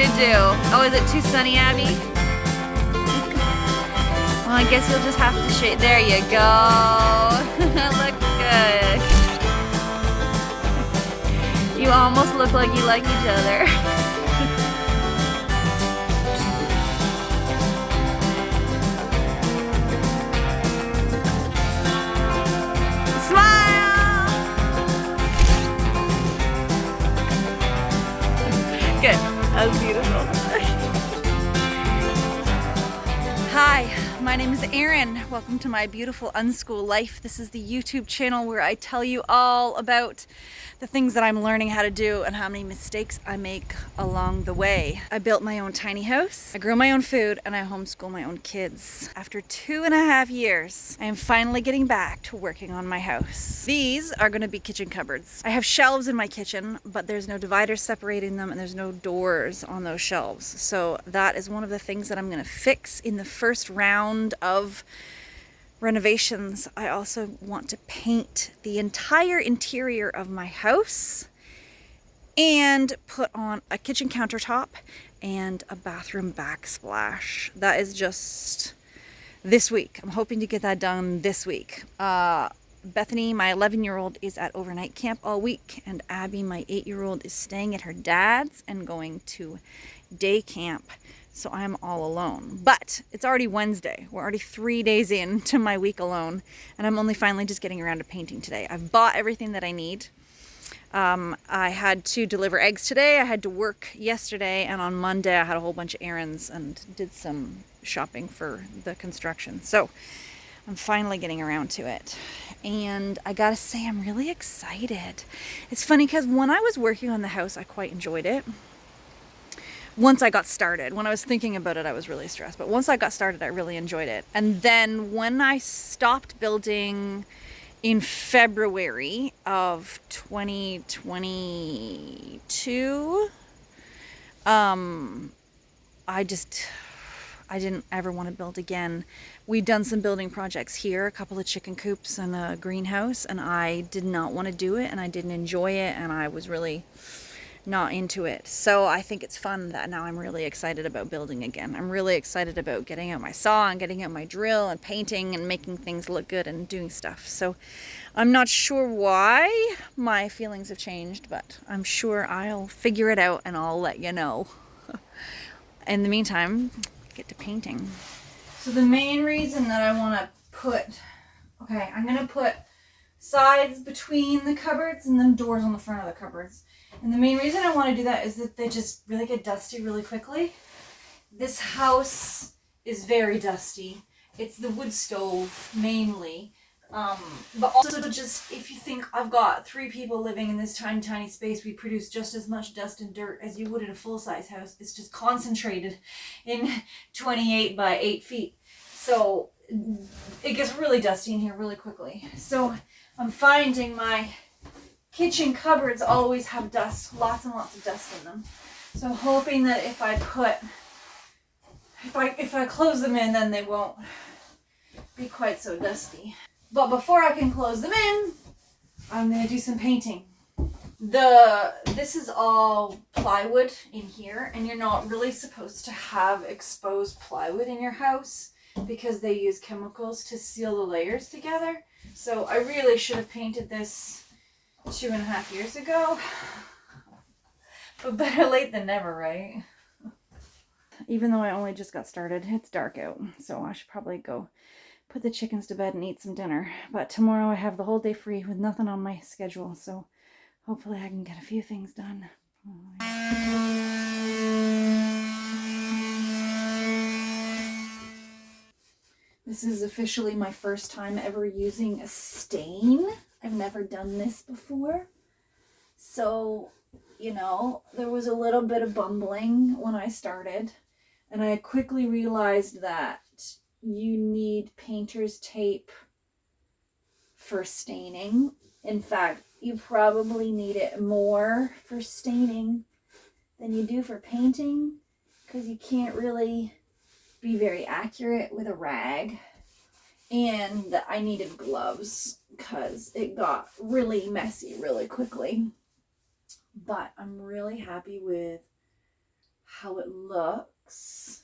to do? Oh, is it too sunny, Abby? Well, I guess you'll just have to shade. There you go. Looks good. You almost look like you like each other. Good. That was beautiful. Hi, my name is Erin. Welcome to my beautiful unschool life. This is the YouTube channel where I tell you all about the things that I'm learning how to do and how many mistakes I make along the way. I built my own tiny house, I grow my own food, and I homeschool my own kids. After 2.5 years, I am finally getting back to working on my house. These are going to be kitchen cupboards. I have shelves in my kitchen, but there's no dividers separating them and there's no doors on those shelves. So that is one of the things that I'm going to fix in the first round of renovations. I also want to paint the entire interior of my house and put on a kitchen countertop and a bathroom backsplash. That is just this week. I'm hoping to get that done this week. Bethany, my 11-year-old, is at overnight camp all week, and Abby, my 8-year-old, is staying at her dad's and going to day camp. So I'm all alone. But it's already Wednesday. We're already 3 days into my week alone, and I'm only finally just getting around to painting today. I've bought everything that I need. I had to deliver eggs today. I had to work yesterday, and on Monday I had a whole bunch of errands and did some shopping for the construction. So I'm finally getting around to it. And I gotta say, I'm really excited. It's funny because when I was working on the house, I quite enjoyed it. Once I got started, when I was thinking about it, I was really stressed. But once I got started, I really enjoyed it. And then when I stopped building in February of 2022, I didn't ever want to build again. We'd done some building projects here, a couple of chicken coops and a greenhouse, and I did not want to do it, and I didn't enjoy it, and I was really not into it. So I think it's fun that now I'm really excited about building again. I'm really excited about getting out my saw and getting out my drill and painting and making things look good and doing stuff. So I'm not sure why my feelings have changed, but I'm sure I'll figure it out and I'll let you know. In the meantime, get to painting. So the main reason that I want to I'm going to put sides between the cupboards and then doors on the front of the cupboards. And the main reason I want to do that is that they just really get dusty really quickly. This house is very dusty. It's the wood stove mainly. But also just, if you think I've got 3 people living in this tiny, tiny space, we produce just as much dust and dirt as you would in a full-size house. It's just concentrated in 28 by 8 feet. So it gets really dusty in here really quickly. So I'm finding my kitchen cupboards always have dust, lots and lots of dust in them. So I'm hoping that if I close them in, then they won't be quite so dusty. But before I can close them in, I'm going to do some painting. This is all plywood in here, and you're not really supposed to have exposed plywood in your house because they use chemicals to seal the layers together. So I really should have painted this 2.5 years ago. But better late than never, right? Even though I only just got started, it's dark out, so I should probably go put the chickens to bed and eat some dinner. But tomorrow I have the whole day free with nothing on my schedule, so hopefully I can get a few things done. This is officially my first time ever using a stain. I've never done this before. So, you know, there was a little bit of bumbling when I started, and I quickly realized that you need painter's tape for staining. In fact, you probably need it more for staining than you do for painting, because you can't really be very accurate with a rag. And I needed gloves because it got really messy really quickly. But I'm really happy with how it looks,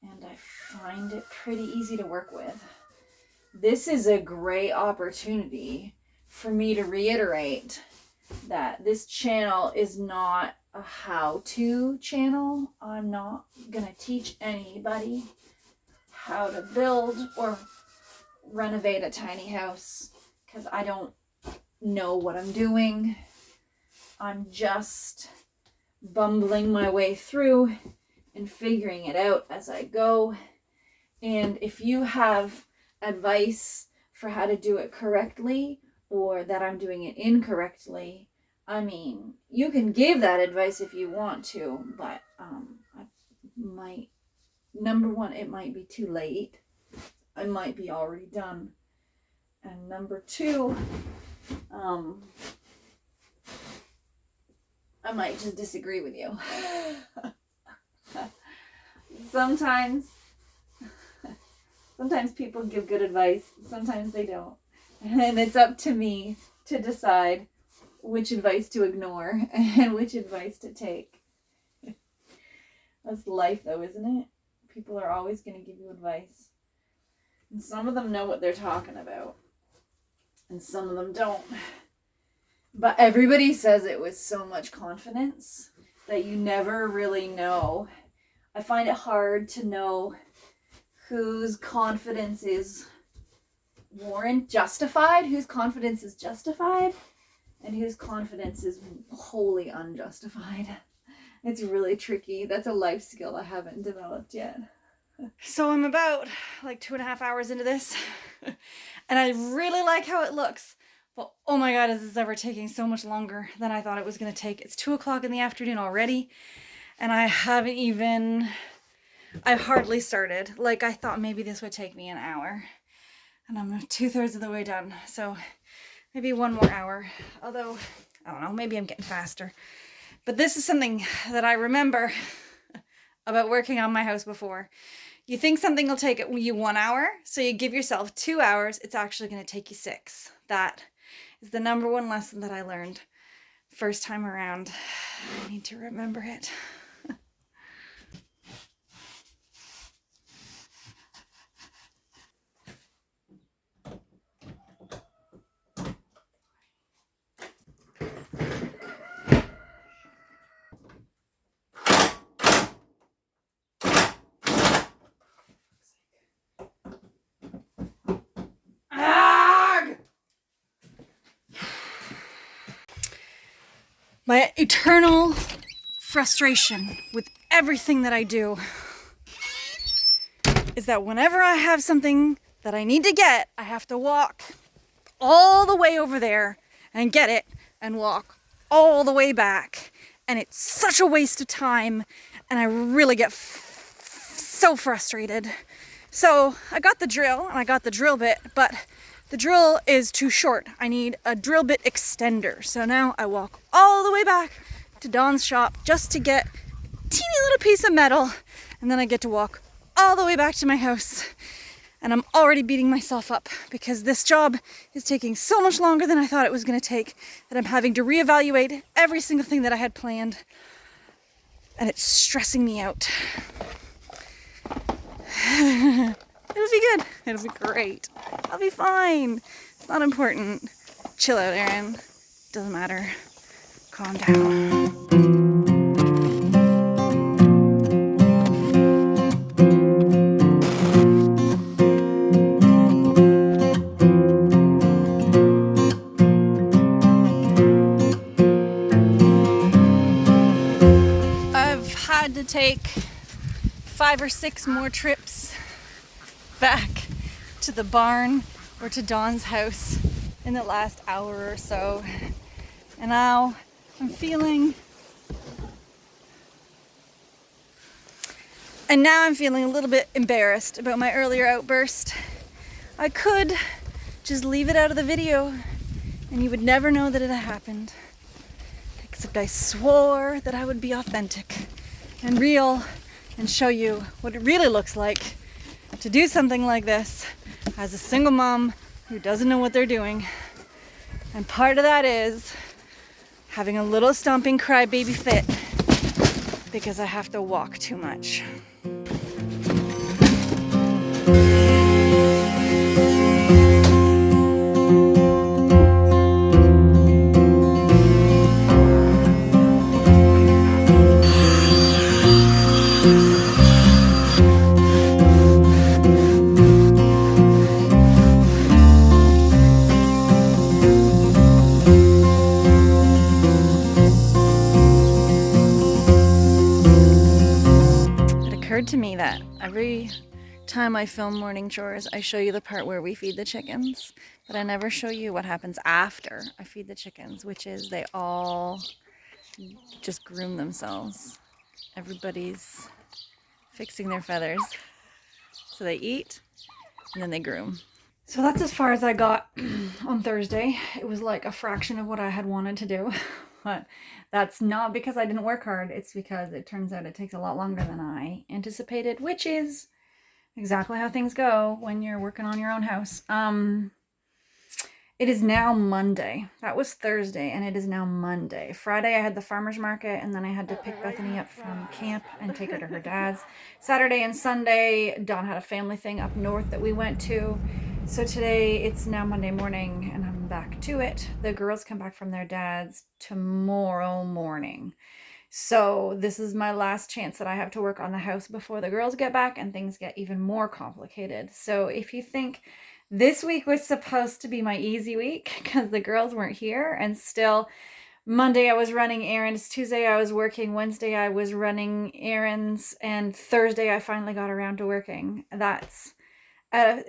and I find it pretty easy to work with. This is a great opportunity for me to reiterate that this channel is not a how-to channel. I'm not gonna teach anybody how to build or renovate a tiny house because I don't know what I'm doing. I'm just bumbling my way through and figuring it out as I go. And if you have advice for how to do it correctly or that I'm doing it incorrectly, I mean, you can give that advice if you want to, but number one, it might be too late. I might be already done. And number two, I might just disagree with you. Sometimes people give good advice, sometimes they don't. And it's up to me to decide which advice to ignore and which advice to take. That's life though, isn't it? People are always going to give you advice. And some of them know what they're talking about. And some of them don't. But everybody says it with so much confidence that you never really know. I find it hard to know whose confidence is justified, whose confidence is justified, and whose confidence is wholly unjustified. It's really tricky. That's a life skill I haven't developed yet. So I'm about like 2.5 hours into this, and I really like how it looks. But oh my God, is this ever taking so much longer than I thought it was going to take. It's 2 o'clock in the afternoon already, and I've hardly started. Like, I thought maybe this would take me an hour, and I'm 2/3 of the way done. So maybe 1 more hour, although I don't know, maybe I'm getting faster. But this is something that I remember about working on my house before. You think something will take you 1 hour, so you give yourself 2 hours. It's actually going to take you 6. That is the number one lesson that I learned first time around. I need to remember it. My eternal frustration with everything that I do is that whenever I have something that I need to get, I have to walk all the way over there and get it and walk all the way back. And it's such a waste of time, and I really get so frustrated. So I got the drill and I got the drill bit, but the drill is too short. I need a drill bit extender. So now I walk all the way back to Dawn's shop just to get a teeny little piece of metal. And then I get to walk all the way back to my house. And I'm already beating myself up because this job is taking so much longer than I thought it was going to take that I'm having to reevaluate every single thing that I had planned. And it's stressing me out. It'll be good. It'll be great. I'll be fine. It's not important. Chill out, Erin. Doesn't matter. Calm down. I've had to take 5 or 6 more trips back to the barn or to Dawn's house in the last hour or so. And now I'm feeling a little bit embarrassed about my earlier outburst. I could just leave it out of the video and you would never know that it had happened. Except I swore that I would be authentic and real and show you what it really looks like to do something like this as a single mom who doesn't know what they're doing. And part of that is having a little stomping crybaby fit because I have to walk too much. To me that every time I film morning chores, I show you the part where we feed the chickens, but I never show you what happens after I feed the chickens, which is they all just groom themselves. Everybody's fixing their feathers. So they eat and then they groom. So that's as far as I got on Thursday. It was like a fraction of what I had wanted to do. But that's not because I didn't work hard. It's because it turns out it takes a lot longer than I anticipated, which is exactly how things go when you're working on your own house. It is now Monday. That was Thursday, and it is now Monday. Friday, I had the farmer's market, and then I had to pick Bethany up from camp and take her to her dad's. Saturday and Sunday, Dawn had a family thing up north that we went to. So today, it's now Monday morning, and I'm back to it. The girls come back from their dad's tomorrow morning. So this is my last chance that I have to work on the house before the girls get back, and things get even more complicated. So if you think this week was supposed to be my easy week because the girls weren't here, and still Monday I was running errands, Tuesday I was working, Wednesday I was running errands, and Thursday I finally got around to working. That's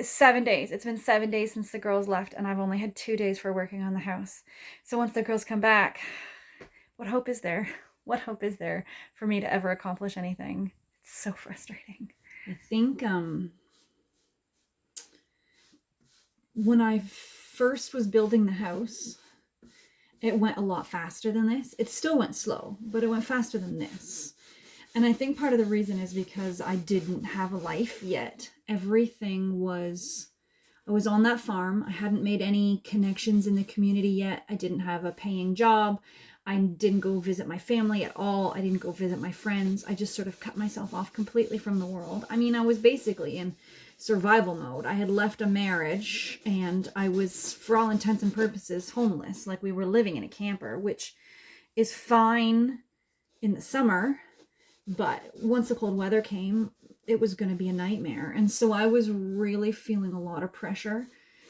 7 days. It's been 7 days since the girls left, and I've only had 2 days for working on the house. So once the girls come back, what hope is there? What hope is there for me to ever accomplish anything? It's so frustrating. I think when I first was building the house, it went a lot faster than this. It still went slow, but it went faster than this. And I think part of the reason is because I didn't have a life yet. Everything was, I was on that farm. I hadn't made any connections in the community yet. I didn't have a paying job. I didn't go visit my family at all. I didn't go visit my friends. I just sort of cut myself off completely from the world. I mean, I was basically in survival mode. I had left a marriage and I was, for all intents and purposes, homeless. Like, we were living in a camper, which is fine in the summer, but once the cold weather came, it was going to be a nightmare. And so I was really feeling a lot of pressure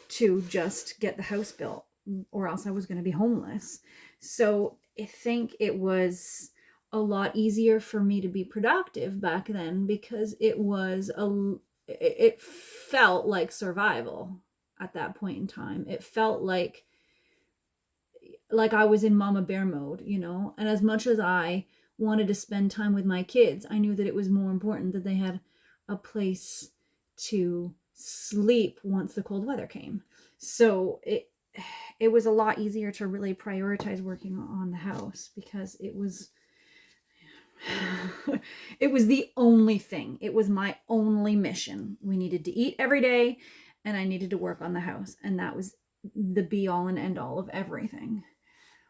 to just get the house built, or else I was going to be homeless. So I think it was a lot easier for me to be productive back then because it felt like survival at that point in time. It felt like I was in mama bear mode, you know? And as much as I wanted to spend time with my kids, I knew that it was more important that they had a place to sleep once the cold weather came. So it was a lot easier to really prioritize working on the house because it was the only thing. It was my only mission. We needed to eat every day, and I needed to work on the house, and that was the be all and end all of everything.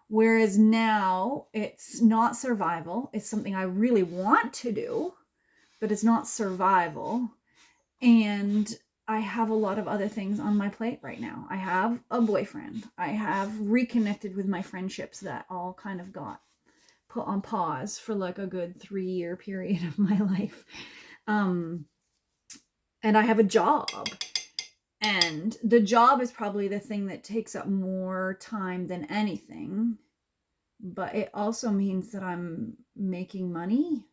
Whereas now it's not survival. It's something I really want to do, but it's not survival. And I have a lot of other things on my plate right now. I have a boyfriend. I have reconnected with my friendships that all kind of got put on pause for like a good 3-year period of my life. And I have a job. And the job is probably the thing that takes up more time than anything. But it also means that I'm making money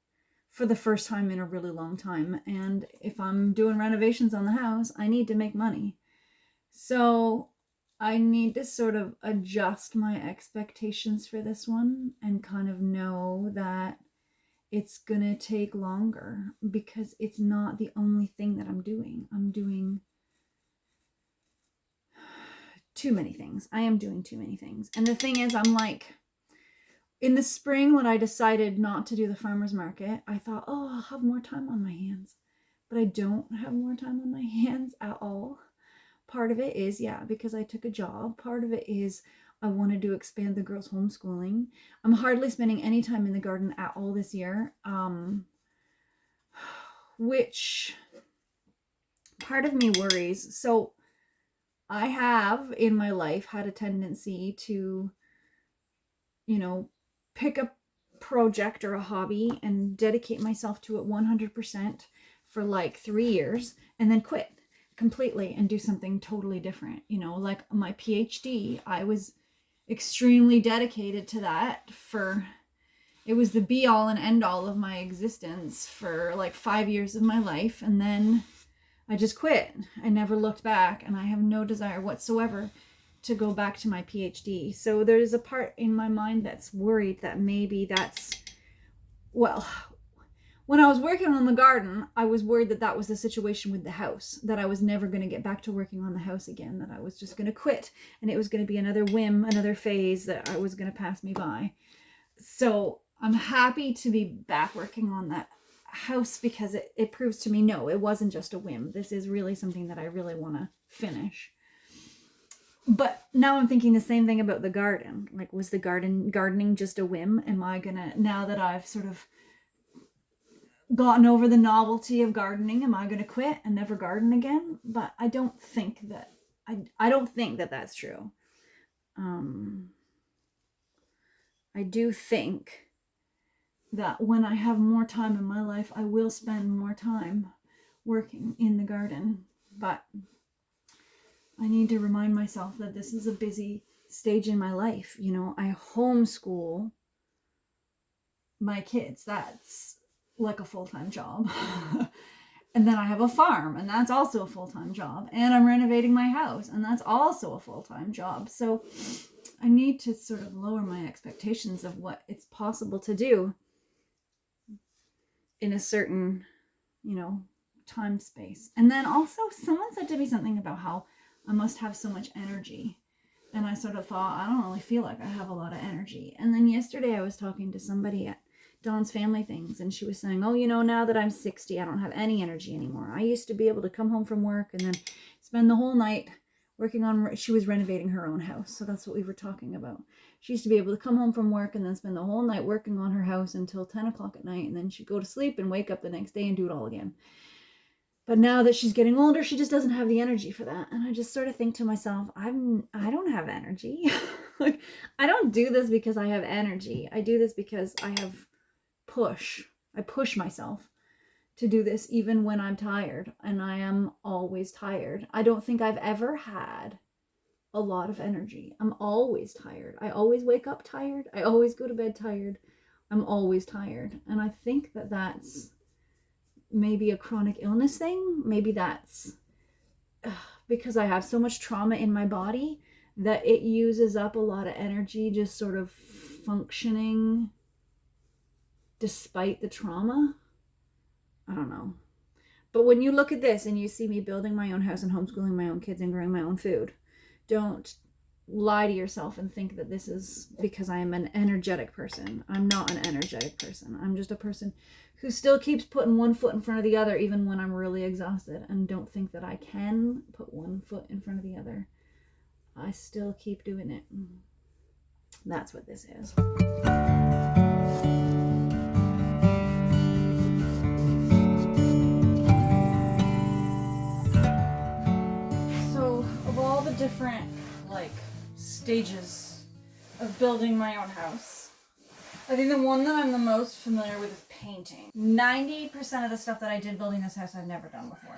for the first time in a really long time. And if I'm doing renovations on the house, I need to make money. So I need to sort of adjust my expectations for this one and kind of know that it's going to take longer because it's not the only thing that I'm doing. I'm doing too many things. I am doing too many things. And the thing is, I'm like, in the spring, when I decided not to do the farmer's market, I thought, oh, I'll have more time on my hands. But I don't have more time on my hands at all. Part of it is, yeah, because I took a job. Part of it is I wanted to expand the girls' homeschooling. I'm hardly spending any time in the garden at all this year, which part of me worries. So I have in my life had a tendency to, pick a project or a hobby and dedicate myself to it 100% for like 3 years and then quit completely and do something totally different. Like my PhD, I was extremely dedicated to that it was the be all and end all of my existence for like 5 years of my life. And then I just quit. I never looked back, and I have no desire whatsoever to go back to my PhD. So there's a part in my mind that's worried that maybe when I was working on the garden, I was worried that was the situation with the house, that I was never going to get back to working on the house again, that I was just going to quit, and it was going to be another whim, another phase that I was going to pass me by. So I'm happy to be back working on that house, because it proves to me, no, it wasn't just a whim. This is really something that I really want to finish. But now I'm thinking the same thing about the garden. Like, was the gardening just a whim? Am I gonna, now that I've sort of gotten over the novelty of gardening, am I gonna quit and never garden again? But I don't think that that's true. I do think that when I have more time in my life, I will spend more time working in the garden. But I need to remind myself that this is a busy stage in my life. I homeschool my kids. That's like a full-time job. And then I have a farm, and that's also a full-time job. And I'm renovating my house, and that's also a full-time job. So I need to sort of lower my expectations of what it's possible to do in a certain, time space. And then also someone said to me something about how I must have so much energy. And I sort of thought, I don't really feel like I have a lot of energy. And then yesterday I was talking to somebody at Dawn's Family Things, and she was saying, oh, now that I'm 60, I don't have any energy anymore. I used to be able to come home from work and then spend the whole night working on, she was renovating her own house. So that's what we were talking about. She used to be able to come home from work and then spend the whole night working on her house until 10 o'clock at night. And then she'd go to sleep and wake up the next day and do it all again. But now that she's getting older, she just doesn't have the energy for that. And I just sort of think to myself, I don't have energy. Like, I don't do this because I have energy. I do this because I push myself to do this even when I'm tired, and I am always tired. I don't think I've ever had a lot of energy. I'm always tired. I always wake up tired. I always go to bed tired. I'm always tired. And I think that that's maybe a chronic illness thing. Maybe that's because I have so much trauma in my body that it uses up a lot of energy just sort of functioning despite the trauma. I don't know. But when you look at this and you see me building my own house and homeschooling my own kids and growing my own food, don't lie to yourself and think that this is because I am an energetic person. I'm not an energetic person. I'm just a person who still keeps putting one foot in front of the other even when I'm really exhausted, and don't think that I can put one foot in front of the other. I still keep doing it. That's what this is. Different stages of building my own house, I think the one that I'm the most familiar with is painting. 90% of the stuff that I did building this house I've never done before.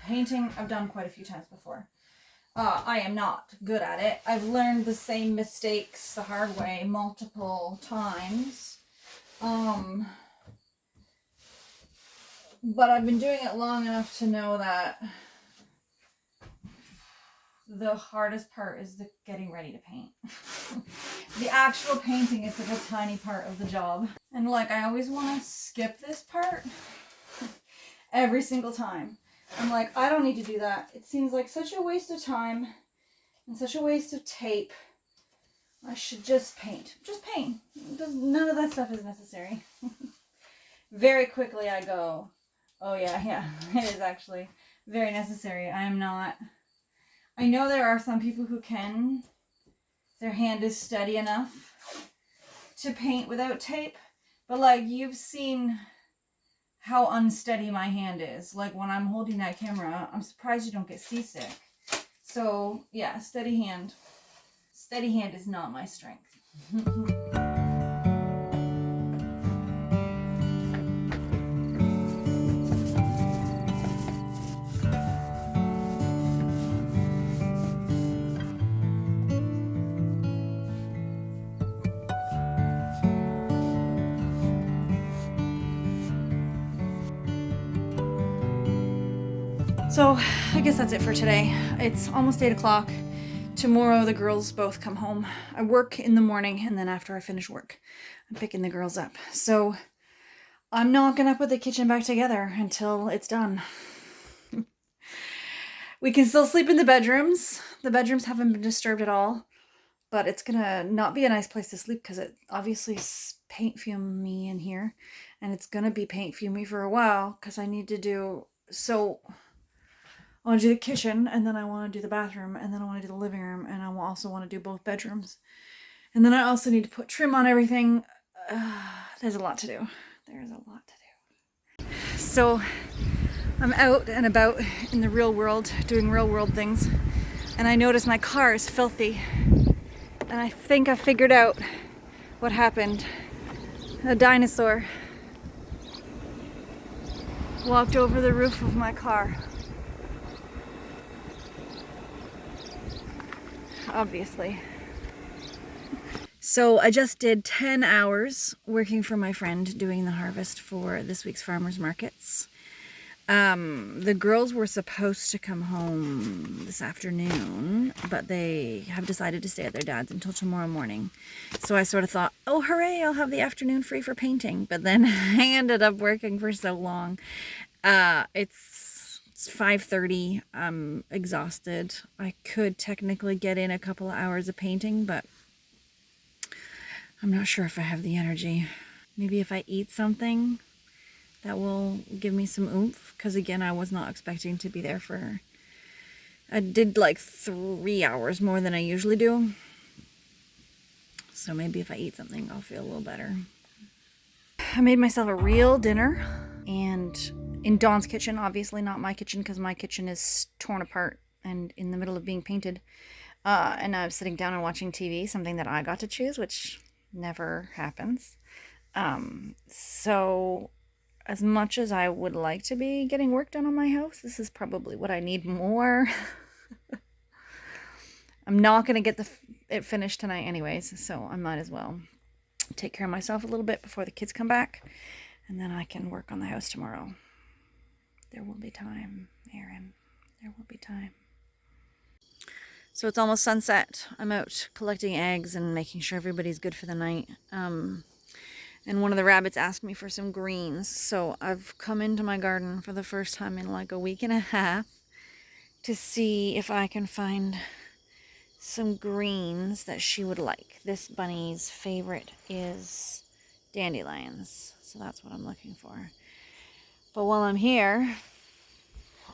Painting I've done quite a few times before. I am not good at it. I've learned the same mistakes the hard way multiple times, but I've been doing it long enough to know that the hardest part is the getting ready to paint. The actual painting is a tiny part of the job. And I always want to skip this part every single time. I'm like, I don't need to do that. It seems like such a waste of time and such a waste of tape. I should just paint. Just paint. None of that stuff is necessary. Very quickly I go, oh yeah, it is actually very necessary. I know there are some people who can their hand is steady enough to paint without tape. But like, you've seen how unsteady my hand is. Like when I'm holding that camera, I'm surprised you don't get seasick. So yeah, steady hand. Steady hand is not my strength. So I guess that's it for today. It's almost 8 o'clock. Tomorrow the girls both come home. I work in the morning, and then after I finish work, I'm picking the girls up. So I'm not gonna put the kitchen back together until it's done. We can still sleep in the bedrooms. The bedrooms haven't been disturbed at all, but it's gonna not be a nice place to sleep because it obviously paint fumy in here, and it's gonna be paint fumy for a while because I need to do so. I want to do the kitchen, and then I want to do the bathroom, and then I want to do the living room, and I also want to do both bedrooms. And then I also need to put trim on everything. There's a lot to do. There's a lot to do. So I'm out and about in the real world, doing real world things, and I noticed my car is filthy. And I think I figured out what happened. A dinosaur walked over the roof of my car. Obviously. So I just did 10 hours working for my friend doing the harvest for this week's farmers markets. The girls were supposed to come home this afternoon, but they have decided to stay at their dad's until tomorrow morning. So I sort of thought, oh hooray, I'll have the afternoon free for painting. But then I ended up working for so long. It's 5:30. I'm exhausted. I could technically get in a couple of hours of painting, but I'm not sure if I have the energy. Maybe if I eat something, that will give me some oomph. Because again, I was not expecting to be there for... I did like 3 hours more than I usually do. So maybe if I eat something, I'll feel a little better. I made myself a real dinner. And in Dawn's kitchen, obviously not my kitchen, because my kitchen is torn apart and in the middle of being painted. And I was sitting down and watching TV, something that I got to choose, which never happens. So as much as I would like to be getting work done on my house, this is probably what I need more. I'm not going to get it finished tonight anyways, so I might as well take care of myself a little bit before the kids come back, and then I can work on the house tomorrow. There will be time, Erin. There will be time. So it's almost sunset. I'm out collecting eggs and making sure everybody's good for the night. And one of the rabbits asked me for some greens. So I've come into my garden for the first time in like a week and a half to see if I can find some greens that she would like. This bunny's favorite is dandelions. So that's what I'm looking for. But while I'm here,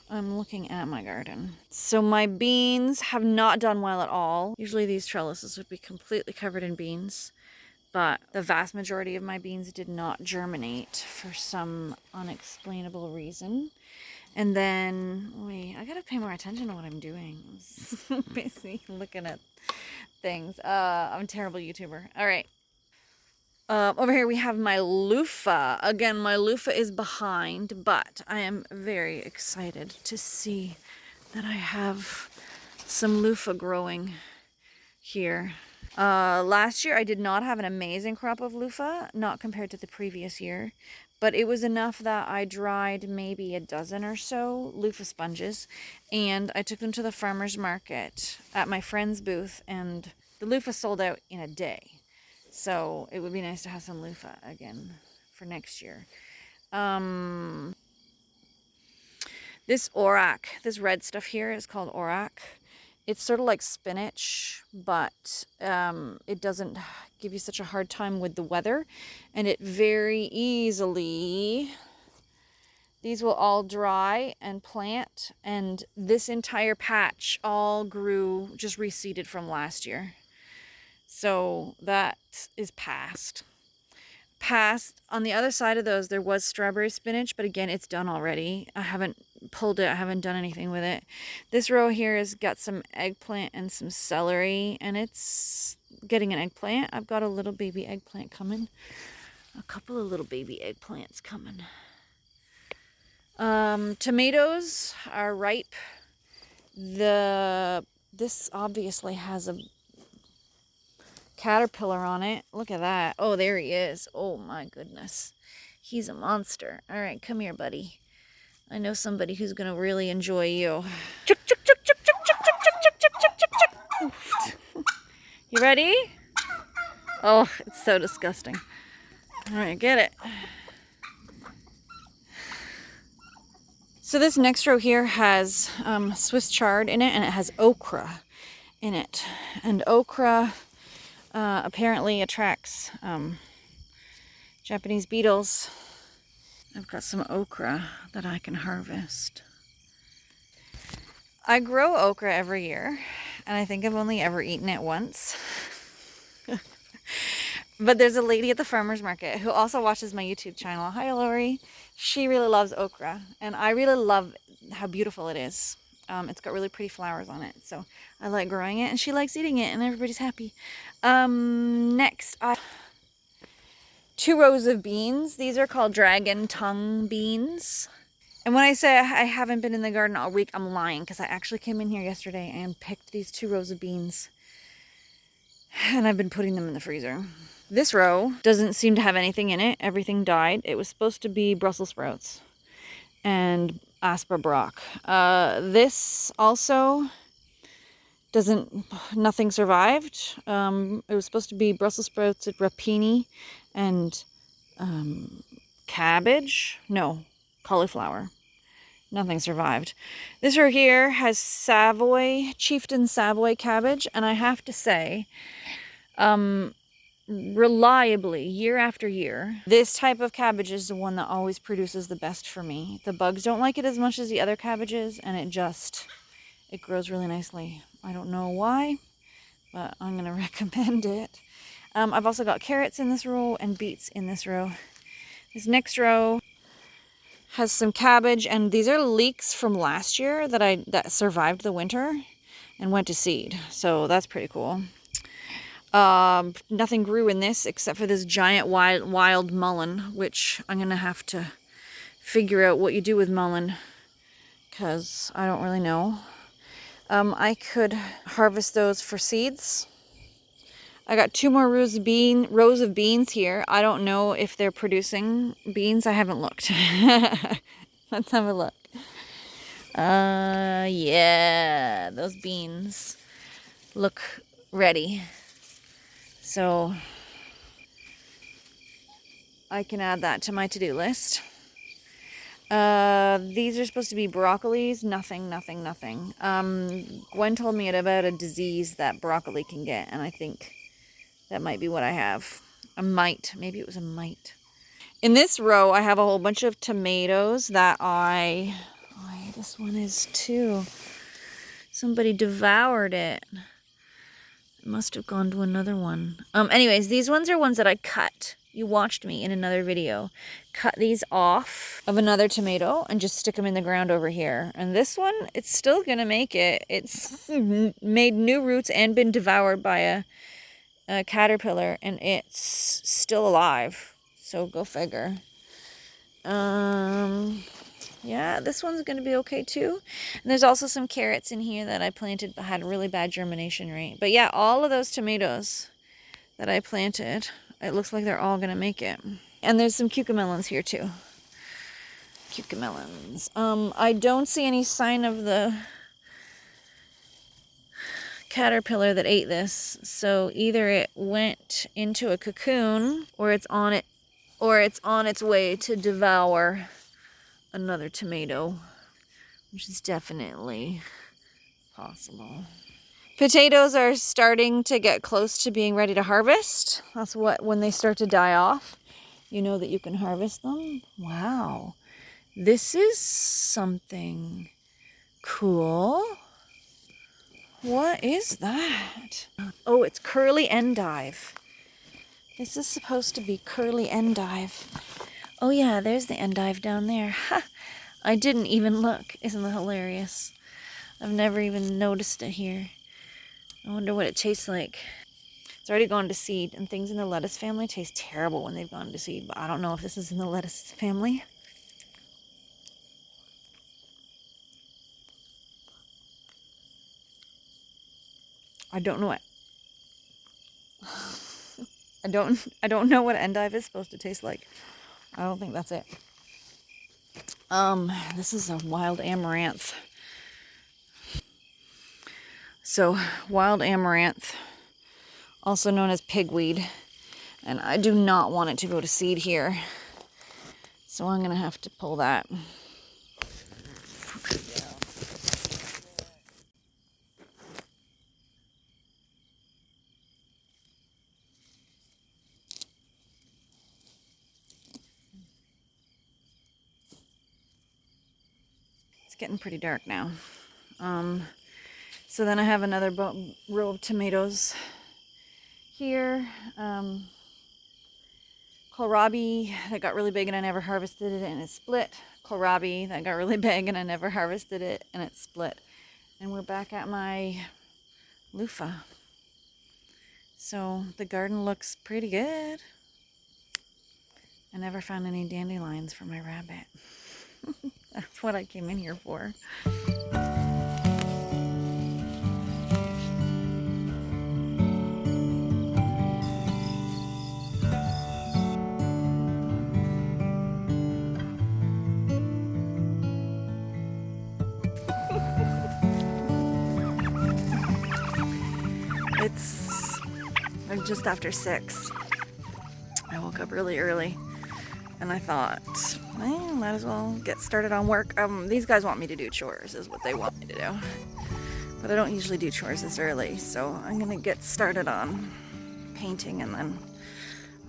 I'm looking at my garden. So my beans have not done well at all. Usually these trellises would be completely covered in beans, but the vast majority of my beans did not germinate for some unexplainable reason. And then, wait, I gotta pay more attention to what I'm doing. I'm busy looking at things. I'm a terrible YouTuber. All right. Over here we have my loofah. Again, my loofah is behind, but I am very excited to see that I have some loofah growing here. Last year I did not have an amazing crop of loofah, not compared to the previous year, but it was enough that I dried maybe a dozen or so loofah sponges, and I took them to the farmer's market at my friend's booth, and the loofah sold out in a day. So it would be nice to have some loofah again for next year. This orac, this red stuff here is called orac. It's sort of like spinach, but it doesn't give you such a hard time with the weather. And it very easily, these will all dry and plant. And this entire patch all grew, just reseeded from last year. So that is past. On the other side of those, there was strawberry spinach, but again, it's done already. I haven't pulled it. I haven't done anything with it. This row here has got some eggplant and some celery, and it's getting an eggplant. I've got a little baby eggplant coming. A couple of little baby eggplants coming. Tomatoes are ripe. This obviously has a caterpillar on it. Look at that. Oh, there he is. Oh my goodness. He's a monster. All right, come here, buddy. I know somebody who's going to really enjoy you. Chuk, chuk, chuk, chuk, chuk, chuk, chuk, chuk, chuk, chuk, chuk, chuk. Oof. You ready? Oh, it's so disgusting. All right, get it. So this next row here has Swiss chard in it, and it has okra in it. And okra apparently attracts Japanese beetles. I've got some okra that I can harvest. I grow okra every year, and I think I've only ever eaten it once. But there's a lady at the farmer's market who also watches my YouTube channel. Hi, Lori. She really loves okra, and I really love how beautiful it is. It's got really pretty flowers on it, so I like growing it, and she likes eating it, and everybody's happy. Next, 2 rows of beans. These are called dragon tongue beans. And when I say I haven't been in the garden all week, I'm lying, because I actually came in here yesterday and picked these 2 rows of beans, and I've been putting them in the freezer. This row doesn't seem to have anything in it. Everything died. It was supposed to be Brussels sprouts and Aspa Brock. This also nothing survived. It was supposed to be Brussels sprouts, rapini, and cabbage. No, cauliflower. Nothing survived. This row here has Chieftain Savoy cabbage, and I have to say, reliably, year after year, this type of cabbage is the one that always produces the best for me. The bugs don't like it as much as the other cabbages, and it grows really nicely. I don't know why, but I'm going to recommend it. I've also got carrots in this row and beets in this row. This next row has some cabbage, and these are leeks from last year that survived the winter and went to seed. So that's pretty cool. Nothing grew in this except for this giant wild mullein, which I'm going to have to figure out what you do with mullein, because I don't really know. I could harvest those for seeds. I got 2 more rows of beans here. I don't know if they're producing beans. I haven't looked. Let's have a look. Yeah, those beans look ready. So I can add that to my to-do list. These are supposed to be broccolis. Nothing. Gwen told me about a disease that broccoli can get, and I think that might be what I have. A mite. Maybe it was a mite. In this row, I have a whole bunch of tomatoes that this one is too. Somebody devoured it. Must have gone to another one. Anyways, these ones are ones that I cut. You watched me in another video. Cut these off of another tomato and just stick them in the ground over here. And this one, it's still gonna make it. It's made new roots and been devoured by a caterpillar, and it's still alive. So go figure. Yeah, this one's going to be okay too. And there's also some carrots in here that I planted but had a really bad germination rate. But yeah, all of those tomatoes that I planted, it looks like they're all going to make it. And there's some cucamelons here too. Cucamelons. I don't see any sign of the caterpillar that ate this. So either it went into a cocoon, or it's on its way to devour another tomato, which is definitely possible. Potatoes are starting to get close to being ready to harvest. That's when they start to die off, you know that you can harvest them. Wow, this is something cool. What is that? Oh, it's curly endive. This is supposed to be curly endive. Oh yeah, there's the endive down there. Ha! I didn't even look. Isn't that hilarious? I've never even noticed it here. I wonder what it tastes like. It's already gone to seed, and things in the lettuce family taste terrible when they've gone to seed, but I don't know if this is in the lettuce family. I don't know what. I don't know what endive is supposed to taste like. I don't think that's it. This is a wild amaranth. So, wild amaranth, also known as pigweed, and I do not want it to go to seed here. So I'm gonna have to pull that. It's getting pretty dark now. So then I have another row of tomatoes here. Kohlrabi that got really big and I never harvested it and it split. Kohlrabi that got really big and I never harvested it and it split. And we're back at my loofah. So the garden looks pretty good. I never found any dandelions for my rabbit. That's what I came in here for. It's like just after 6. I woke up really early and I thought, well, might as well get started on work. These guys want me to do chores is what they want me to do. But I don't usually do chores this early, so I'm gonna get started on painting and then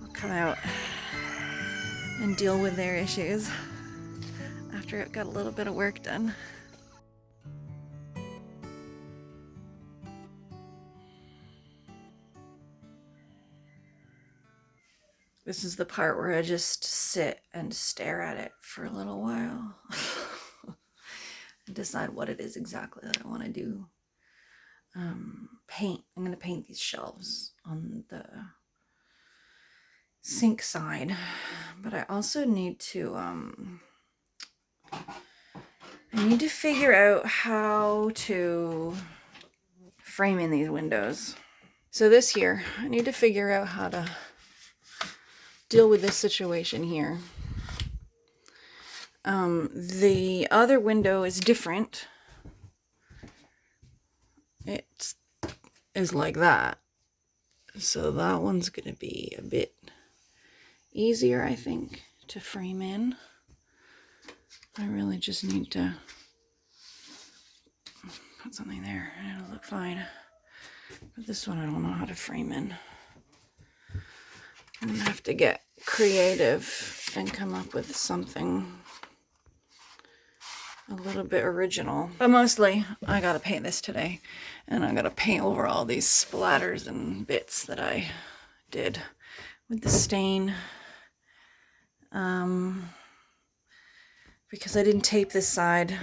I'll come out and deal with their issues after I've got a little bit of work done. This is the part where I just sit and stare at it for a little while and decide what it is exactly that I want to do. Paint. I'm going to paint these shelves on the sink side, but I also need to figure out how to frame in these windows. So this here, I need to figure out how to deal with this situation here. The other window is different. It is like that. So that one's gonna be a bit easier, I think, to frame in. I really just need to put something there and it'll look fine. But this one I don't know how to frame in. I'm gonna have to get creative and come up with something a little bit original. But mostly, I gotta paint this today. And I gotta paint over all these splatters and bits that I did with the stain. Because I didn't tape this side.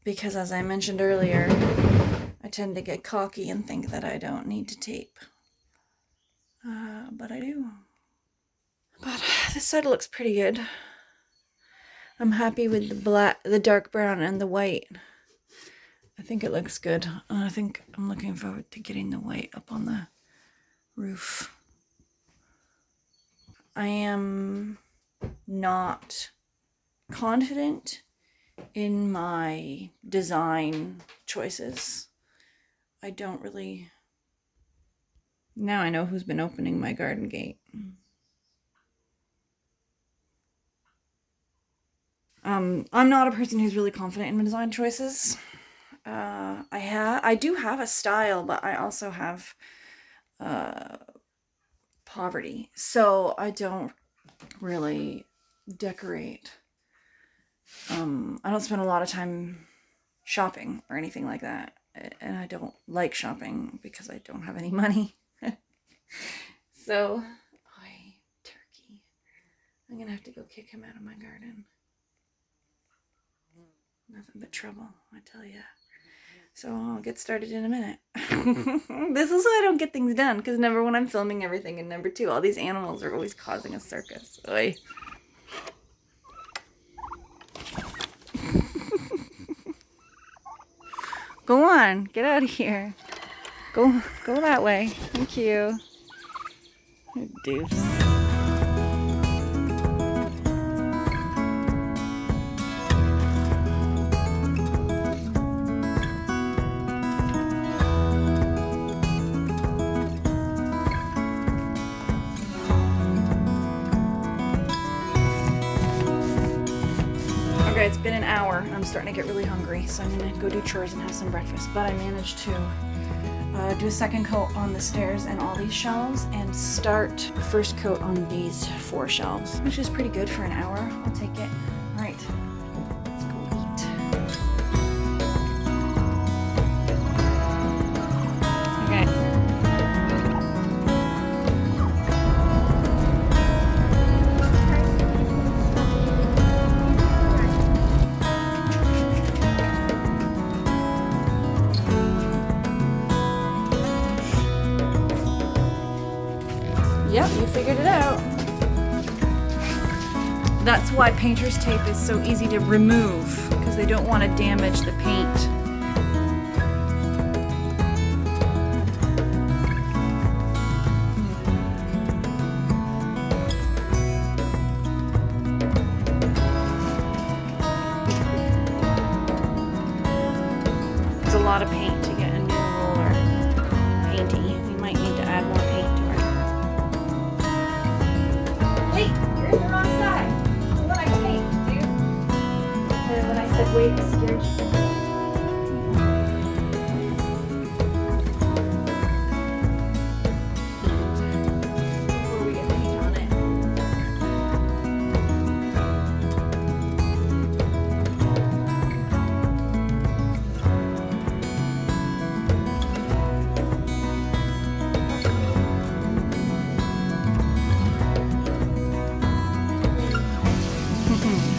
Because as I mentioned earlier, I tend to get cocky and think that I don't need to tape. But I do. But this side looks pretty good. I'm happy with the black, the dark brown and the white. I think it looks good. I think I'm looking forward to getting the white up on the roof. I am not confident in my design choices. I don't really... Now I know who's been opening my garden gate. I'm not a person who's really confident in my design choices. I do have a style, but I also have poverty, so I don't really decorate. I don't spend a lot of time shopping or anything like that. and I don't like shopping because I don't have any money. So, oi, turkey. I'm gonna have to go kick him out of my garden. Nothing but trouble, I tell ya. So I'll get started in a minute. This is why I don't get things done, because number one, I'm filming everything, and number two, all these animals are always causing a circus. Oi. Go on, get out of here. Go that way. Thank you. You doofs. Okay, it's been an hour. I'm starting to get really hungry, so I'm gonna go do chores and have some breakfast. But I managed to do a second coat on the stairs and all these shelves and start the first coat on these 4 shelves, which is pretty good for an hour. I'll take it. All right, let's go eat. Okay. Yep, you figured it out. That's why painter's tape is so easy to remove, because they don't want to damage the paint. It's a lot of paint to get a new roller painty. We might need to add more paint to it. Hey, you're in the wrong side. That's what I taped, dude. And when I said wait, it scared you. Before we get paint on it.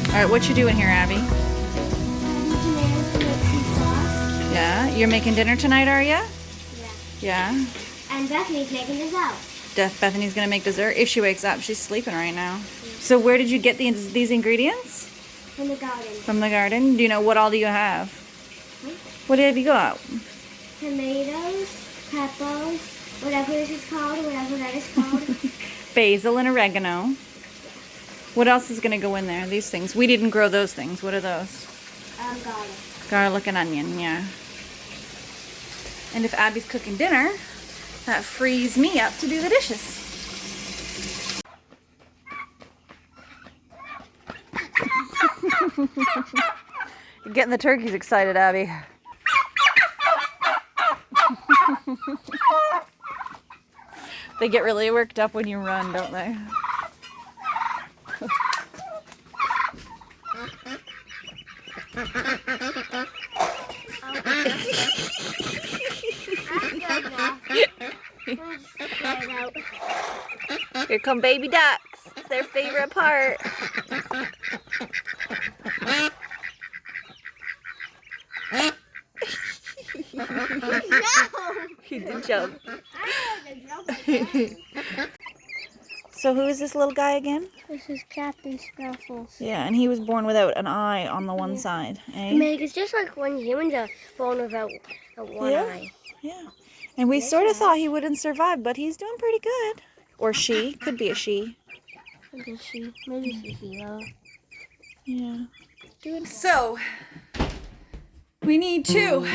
All right, what you doing here, Abby? Tomatoes to make some sauce. Yeah, you're making dinner tonight, are ya? Yeah. Yeah. And Bethany's making dessert. Bethany's gonna make dessert if she wakes up. She's sleeping right now. So where did you get these ingredients? From the garden. From the garden? Do you know what all do you have? What have you got? Tomatoes, peppers, whatever this is called, whatever that is called. Basil and oregano. What else is gonna go in there? These things. We didn't grow those things. What are those? Garlic. Garlic and onion, yeah. And if Abby's cooking dinner, that frees me up to do the dishes. You're getting the turkeys excited, Abby. They get really worked up when you run, don't they? Here come baby ducks. It's their favorite part. He did jump. So who is this little guy again? This is Captain Snuffles. Yeah, and he was born without an eye on the one side, eh? Meg, it's just like when humans are born without one eye. Yeah. And we sort of thought he wouldn't survive, but he's doing pretty good. Or she. Could be a she. Maybe she's hero. Yeah. So, we need to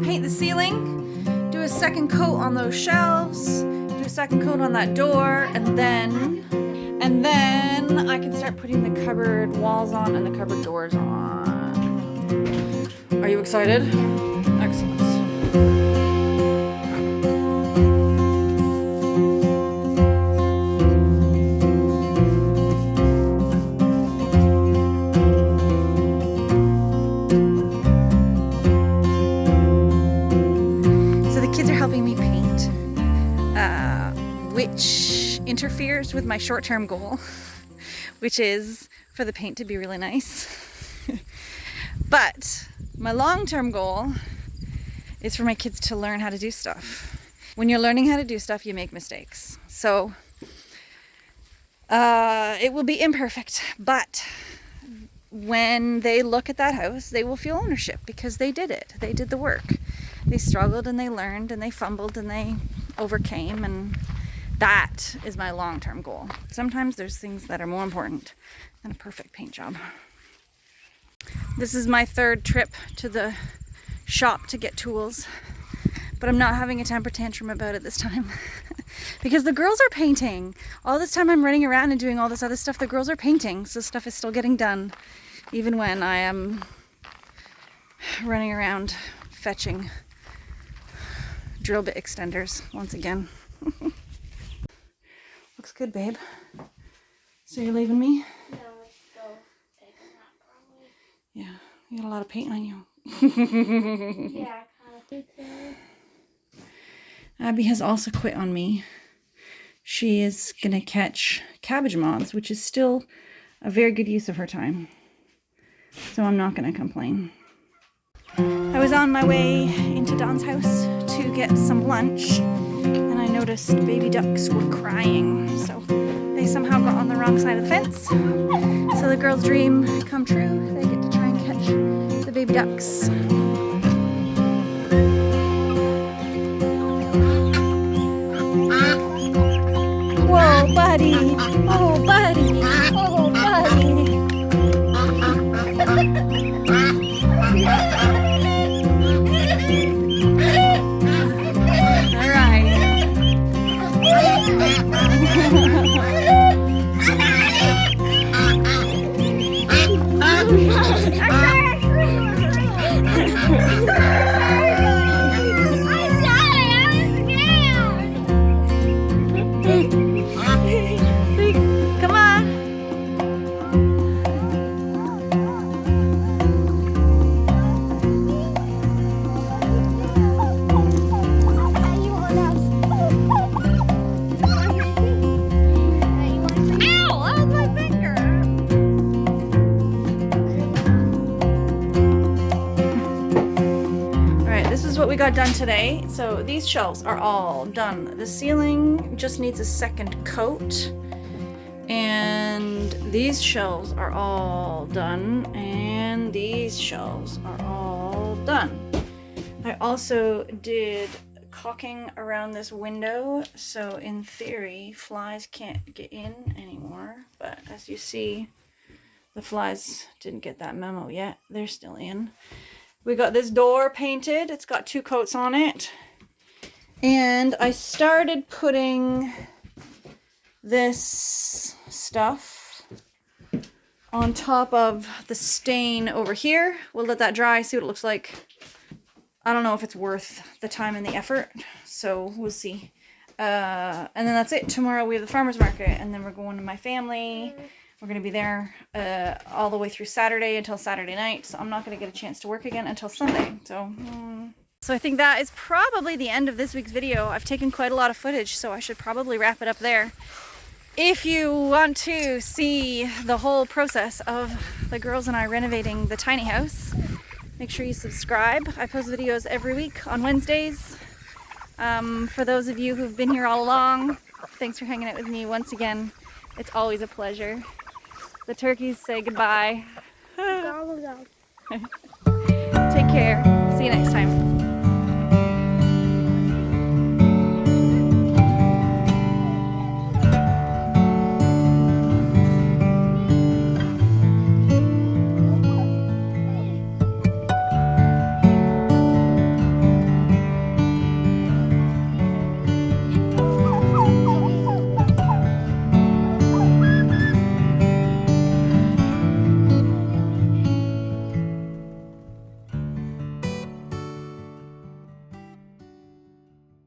paint the ceiling, do a second coat on those shelves, do a second coat on that door, and then I can start putting the cupboard walls on and the cupboard doors on. Are you excited? Excellent. interferes with my short-term goal, which is for the paint to be really nice. But my long-term goal is for my kids to learn how to do stuff. When you're learning how to do stuff, you make mistakes. So it will be imperfect, but when they look at that house, they will feel ownership because they did it. They did the work. They struggled and they learned and they fumbled and they overcame, and that is my long-term goal. Sometimes there's things that are more important than a perfect paint job. This is my third trip to the shop to get tools, but I'm not having a temper tantrum about it this time because the girls are painting. All this time I'm running around and doing all this other stuff, the girls are painting, so stuff is still getting done even when I am running around fetching drill bit extenders once again. Looks good, babe. So you're leaving me? No, it's still taking that probably. Yeah, you got a lot of paint on you. Yeah, I kind of think so. Abby has also quit on me. She is gonna catch cabbage moths, which is still a very good use of her time. So I'm not gonna complain. I was on my way into Don's house to get some lunch, and I noticed baby ducks were crying. So they somehow got on the wrong side of the fence. So the girls' dream come true. They get to try and catch the baby ducks. Whoa, buddy! Oh, buddy! Oh, buddy! All right. Come on. Ow! That was my finger. All right, this is what we got done today. So these shelves are all done. The ceiling just needs a second coat. And these shelves are all done, and these shelves are all done. I also did caulking around this window, so in theory flies can't get in anymore, but as you see, the flies didn't get that memo yet. They're still in. We got this door painted. It's got 2 coats on it, and I started putting this stuff on top of the stain over here. We'll let that dry, see what it looks like. I don't know if it's worth the time and the effort, so we'll see. And then that's it. Tomorrow we have the farmer's market, and then we're going to my family. We're going to be there all the way through Saturday until Saturday night, so I'm not going to get a chance to work again until Sunday. So I think that is probably the end of this week's video. I've taken quite a lot of footage, so I should probably wrap it up there. If you want to see the whole process of the girls and I renovating the tiny house, make sure you subscribe. I post videos every week on Wednesdays. For those of you who've been here all along, thanks for hanging out with me once again. It's always a pleasure. The turkeys say goodbye. Go, go, go. Take care. See you next time.